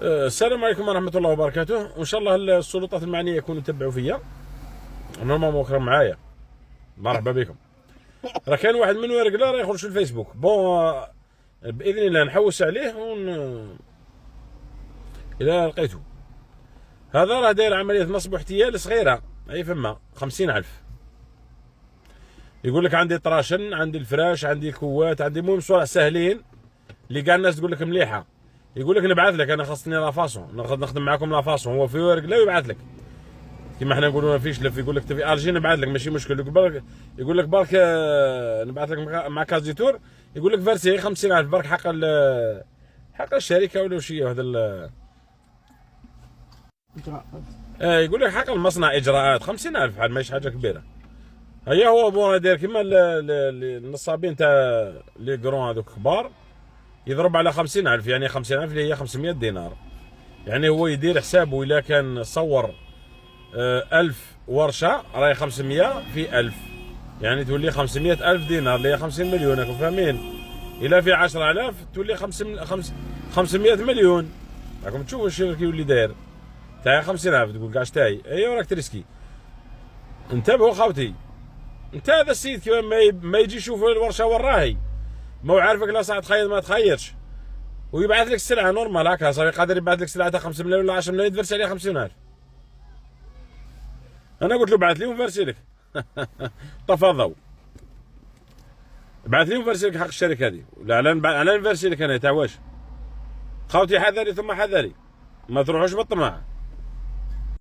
السلام عليكم ورحمة الله وبركاته، وإن شاء الله السلطات المعنية يكونوا يتبعوا فيا. أنا ماما مكرم معايا، مرحبا بكم. راه كان واحد من ورقلا راه يخرج في الفيسبوك بإذن الله نحوس عليه إذا لقيته. هذا راه داير عملية نصب واحتيال صغيرة، أي فما 50,000. يقول لك عندي طراشن، عندي الفراش، عندي الكوات، عندي المهم صوالح ساهلين اللي كاع الناس تقول لك مليحة. يقول لك نبعث لك، انا خاصني لافاسون، نخدم معاكم لافاسون. هو في ورق لا يبعث لك كيما احنا نقولوا ما فيش لف. يقول لك تبي ارجي نبعث لك ماشي مشكل. يقول لك برك نبعث لك مع كازيتور. يقول لك فارسي 50,000 برك حق الشركه ولا وشيه هذا يقول لك حق المصنع اجراءات 50,000 عاد ماشي حاجه كبيره. هيا هو بورا داير كيما النصابين تاع لي كرون هذوك كبار، يضرب على 50,000. يعني 50,000 اللي هي 500 دينار. يعني هو يدير حسابه إلا كان صور 1000 ورشة راهي 500 في 1000، يعني تولي 500,000 دينار اللي هي 50 مليون. راكم فاهمين؟ إلا في 10,000 تولي 500 مليون. راكم تشوفوا الشيء يولي داير تاعي 50,000 تقول كاع تاعي. ايوا راك تريسكي. انتبهوا خوتي، انت هذا السيد كيما ما يجي يشوف الورشة وين راهي، ما هو عارفك لا صح تخيط ما تخيطش، ويبعث لك السلعه نورمال هكا صافي. قادر يبعث لك سلعه تاع 5 ملايين ولا 10 ملايين تفرس عليها 50,000. انا قلت له بعث لي ونفرسي لك. تفضوا بعث لي ونفرسي لك حق الشركه هذه، ولا على نفرسي لك انا تاع واش. خوتي حذري ثم حذري، ما تروحوش بالطمع.